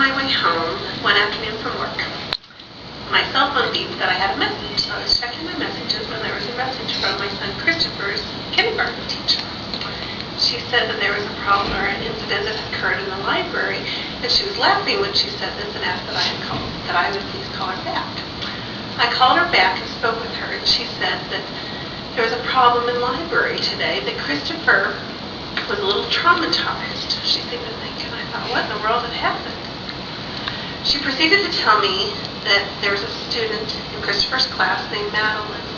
on my way home one afternoon from work, my cell phone beeped that I had a message. So I was checking my messages when there was a message from my son Christopher's kindergarten teacher. She said that there was a problem or an incident that occurred in the library, and she was laughing when she said this and asked that I would please call her back. I called her back and spoke with her, and she said that there was a problem in the library today, that Christopher was a little traumatized. She seemed to think, and I thought, what in the world had happened? She proceeded to tell me that there was a student in Christopher's class named Madeline,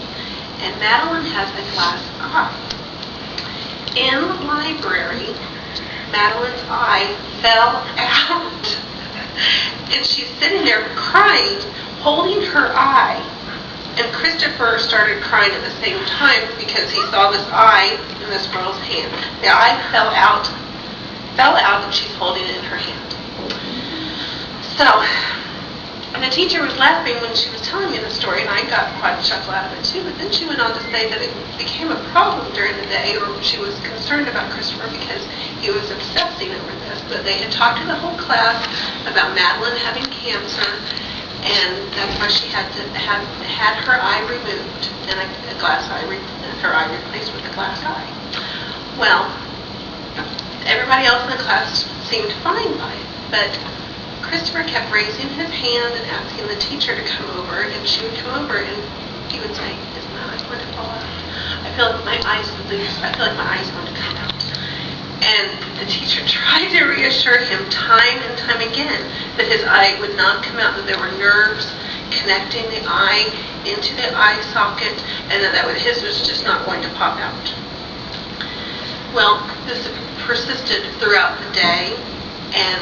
and Madeline has a glass eye. In the library, Madeline's eye fell out, and she's sitting there crying, holding her eye, and Christopher started crying at the same time because he saw this eye in this girl's hand. The eye fell out, and she's holding it in her hand. So, and the teacher was laughing when she was telling me the story, and I got quite a chuckle out of it too, but then she went on to say that it became a problem during the day, or she was concerned about Christopher because he was obsessing over this, that they had talked to the whole class about Madeline having cancer, and that's why she had her eye removed and her eye replaced with a glass eye. Well, everybody else in the class seemed fine by it, but Christopher kept raising his hand and asking the teacher to come over, and she would come over and he would say, "Is my eye going to fall out? I feel like my eyes would lose. I feel like my eye's going to come out." And the teacher tried to reassure him time and time again that his eye would not come out, that there were nerves connecting the eye into the eye socket, and that his was just not going to pop out. Well, this persisted throughout the day, and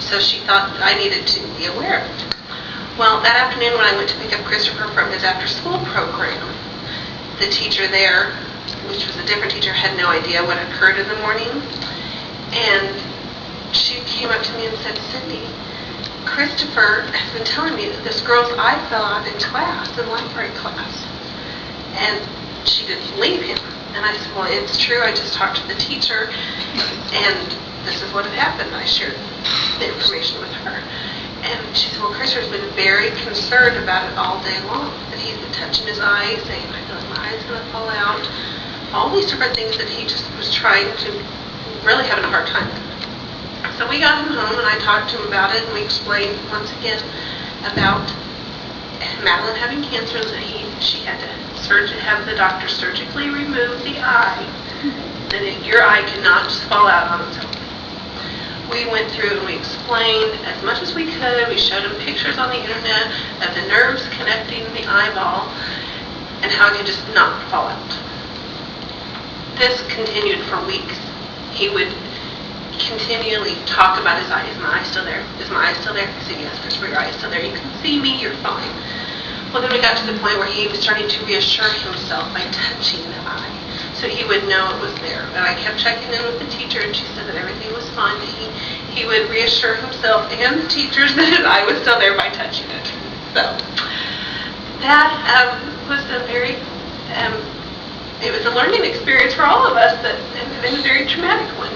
so she thought I needed to be aware of it. Well, that afternoon when I went to pick up Christopher from his after-school program, the teacher there, which was a different teacher, had no idea what occurred in the morning. And she came up to me and said, "Cindy, Christopher has been telling me that this girl's eye fell out in class, in library class. And she didn't believe him." And I said, "Well, it's true. I just talked to the teacher, and this is what had happened." I shared the information with her. And she said, "Well, Christopher's been very concerned about it all day long, that he's been touching his eye, saying, I feel like my eye's going to fall out." All these different things that he just was trying to, really having a hard time with. So we got him home, and I talked to him about it, and we explained once again about Madeline having cancer, and that she had to have the doctor surgically remove the eye, that your eye cannot just fall out on its own. We went through and we explained as much as we could. We showed him pictures on the internet of the nerves connecting the eyeball and how it could just not fall out. This continued for weeks. He would continually talk about his eye. "Is my eye still there? Is my eye still there?" I said, "Yes, Christopher, your eye is still there. You can see me. You're fine." Well, then we got to the point where he was starting to reassure himself by touching the eye, so he would know it was there. And I kept checking in with the teacher, and she said that everything was fine. That he would reassure himself and the teachers that his eye was still there by touching it. So that was a very it was a learning experience for all of us, and a very traumatic one.